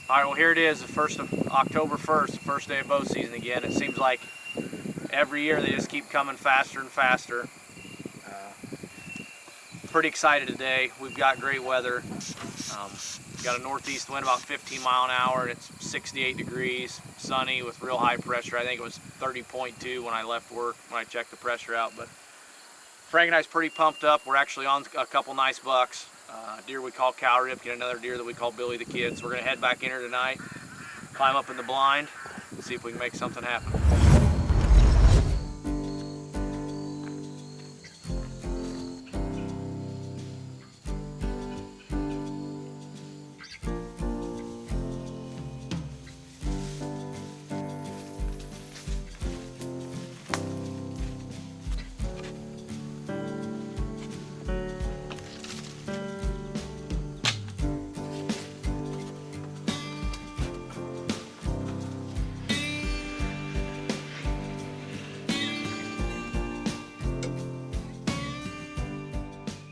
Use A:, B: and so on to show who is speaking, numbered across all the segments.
A: All right, well here it is, the first of October 1st, the first day of bow season again. It seems like every year they just keep coming faster and faster. Pretty excited today. We've got great weather. Got a northeast wind about 15 mile an hour, and it's 68 degrees, sunny with real high pressure. I think it was 30.2 when I left work, when I checked the pressure out. But Frank and I's pretty pumped up. We're actually on a couple nice bucks. Deer we call Cow Ripken, another deer that we call Billy the Kid. So we're gonna head back in here tonight, climb up in the blind, and see if we can make something happen.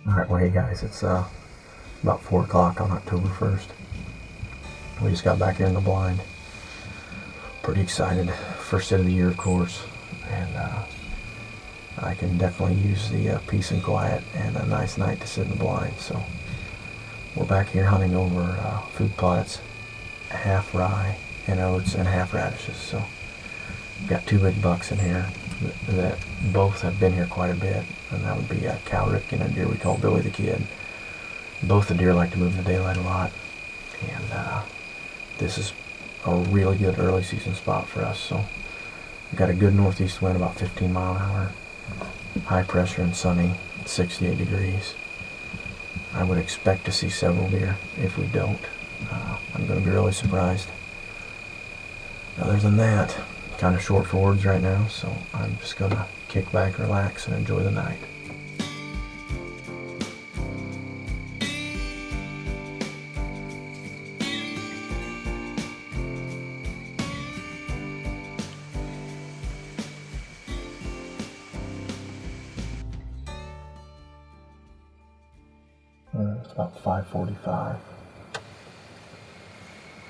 B: Alright, well hey guys, it's about 4 o'clock on October 1st. We just got back here in the blind. Pretty excited. First day of the year, of course. And I can definitely use the peace and quiet and a nice night to sit in the blind. So we're back here hunting over food plots, half rye and oats and half radishes. So we've got 2 big bucks in here that both have been here quite a bit, and that would be a Cow Ripken and a deer we call Billy the Kid. Both the deer like to move in the daylight a lot, and this is a really good early season spot for us. So we've got a good northeast wind, about 15 mile an hour, high pressure and sunny, 68 degrees. I would expect to see several deer. If we don't, I'm going to be really surprised. Other than that, kind of short for words right now, so I'm just gonna kick back, relax, and enjoy the night. It's about 5:45.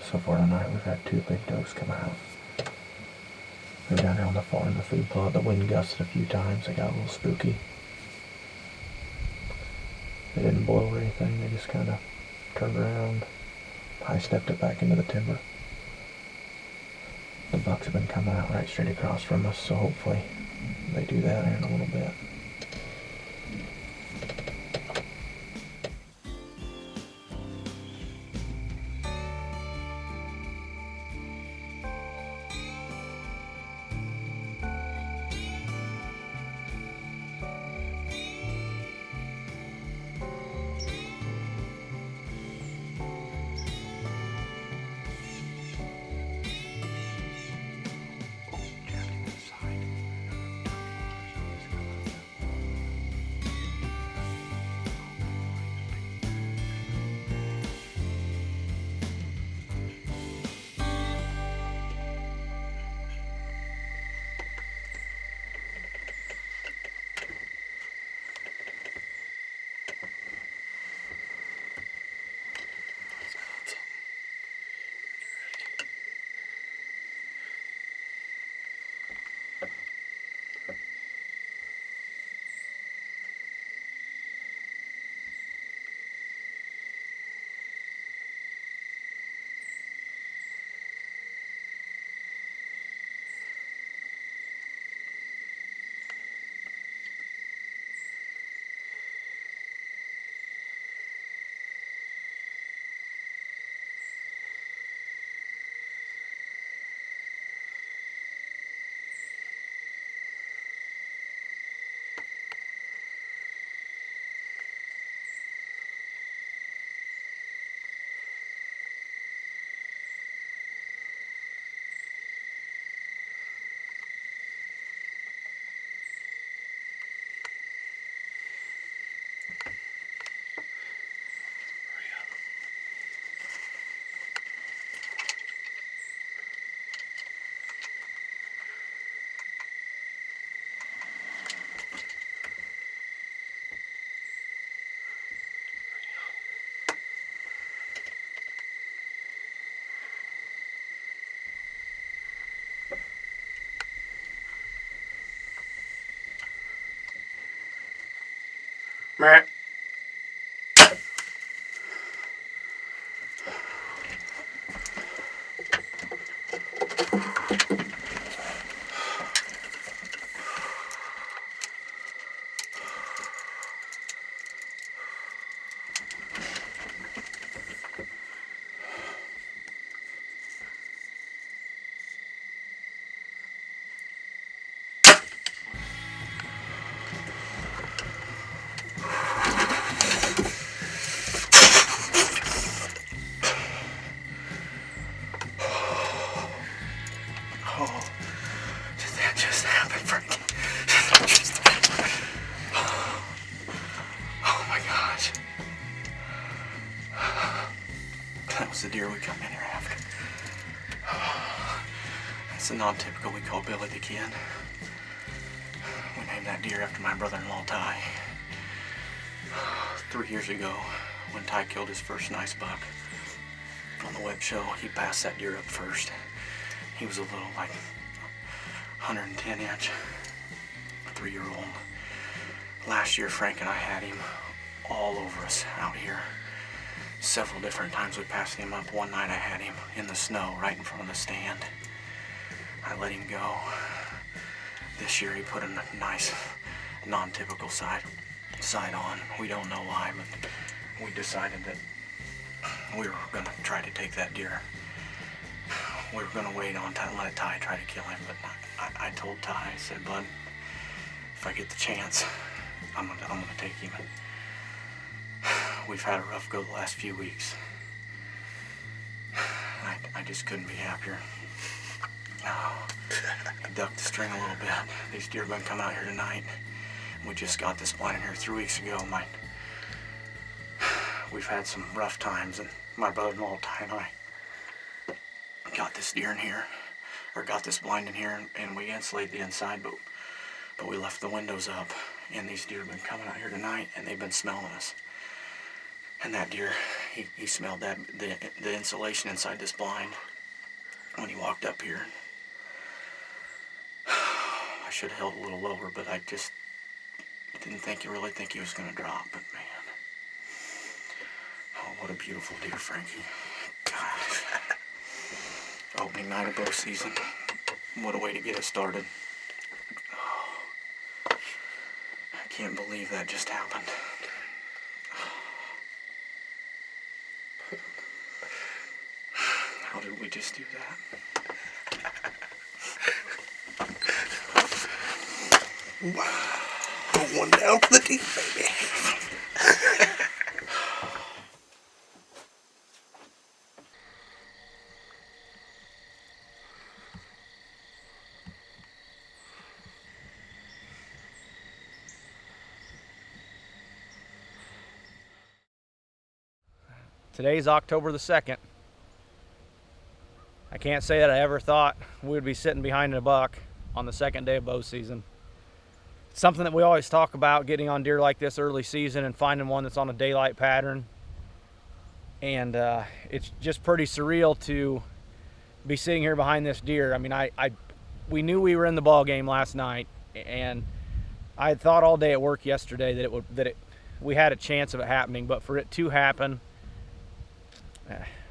B: So far tonight we've had 2 big does come out. They're down here on the farm, the food plot. The wind gusted a few times. They got a little spooky. They didn't blow or anything. They just kind of turned around, high-stepped it back into the timber. The bucks have been coming out right straight across from us, so hopefully they do that here in a little bit.
C: Oh, did that just happen, Frankie? Did that just happen? Oh my gosh. That was the deer we come in here after. That's the non-typical we call Billy the Kid. We named that deer after my brother-in-law, Ty. 3 years ago, when Ty killed his first nice buck on the web show, he passed that deer up first. He was a little, like, 110 inch, 3-year-old. Last year, Frank and I had him all over us out here. Several different times we passed him up. One night I had him in the snow right in front of the stand. I let him go. This year he put a nice, non-typical side on. We don't know why, but we decided that we were gonna try to take that deer. We were gonna wait on Ty, let Ty try to kill him, but I told Ty, I said, bud, if I get the chance, I'm gonna take him. We've had a rough go the last few weeks. I just couldn't be happier. Oh, he ducked the string a little bit. These deer have been coming out here tonight. We just got this blind in here 3 weeks ago. We've had some rough times, and my brother-in-law Ty and I got this deer in here, or got this blind in here, and we insulated the inside, but we left the windows up, and these deer have been coming out here tonight, and they've been smelling us. And that deer, he smelled the insulation inside this blind when he walked up here. I should have held a little lower, but I just didn't really think he was going to drop, but man. Oh, what a beautiful deer, Frankie. Gosh. Opening night of bow season. What a way to get it started. Oh, I can't believe that just happened. How did we just do that?
D: Wow. One down for the team, baby.
A: Today's October the 2nd. I can't say that I ever thought we would be sitting behind a buck on the second day of bow season. It's something that we always talk about, getting on deer like this early season and finding one that's on a daylight pattern. And it's just pretty surreal to be sitting here behind this deer. I mean, we knew we were in the ball game last night, and I had thought all day at work yesterday that we had a chance of it happening, but for it to happen,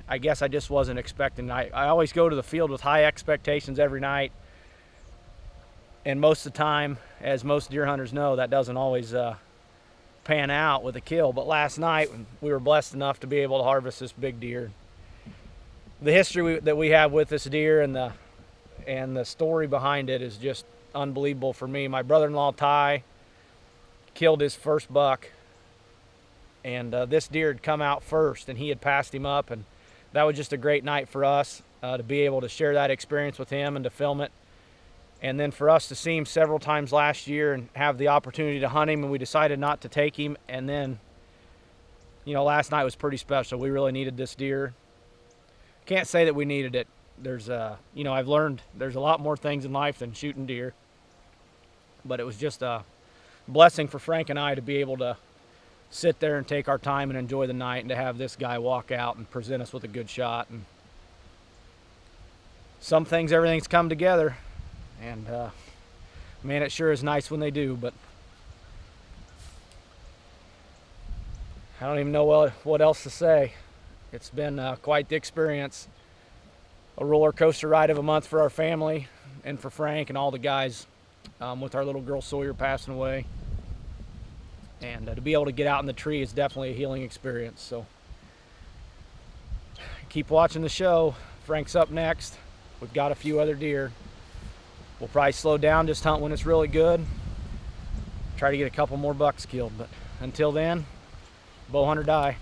A: I guess I just wasn't expecting. I always go to the field with high expectations every night, and most of the time, as most deer hunters know, that doesn't always pan out with a kill. But last night, we were blessed enough to be able to harvest this big deer. The history that we have with this deer and the story behind it is just unbelievable for me. My brother-in-law Ty killed his first buck, and this deer had come out first, and he had passed him up, and that was just a great night for us to be able to share that experience with him and to film it. And then for us to see him several times last year and have the opportunity to hunt him, and we decided not to take him. And then, last night was pretty special. We really needed this deer. Can't say that we needed it. There's, I've learned there's a lot more things in life than shooting deer. But it was just a blessing for Frank and I to be able to sit there and take our time and enjoy the night, and to have this guy walk out and present us with a good shot. And some things, everything's come together, and man, it sure is nice when they do. But
E: I don't even know what else to say. It's been quite the experience. A roller coaster ride of a month for our family and for Frank and all the guys, with our little girl Sawyer passing away. And to be able to get out in the tree is definitely a healing experience. So keep watching the show. Frank's up next. We've got a few other deer. We'll probably slow down, just hunt when it's really good. Try to get a couple more bucks killed. But until then, bow hunt or die.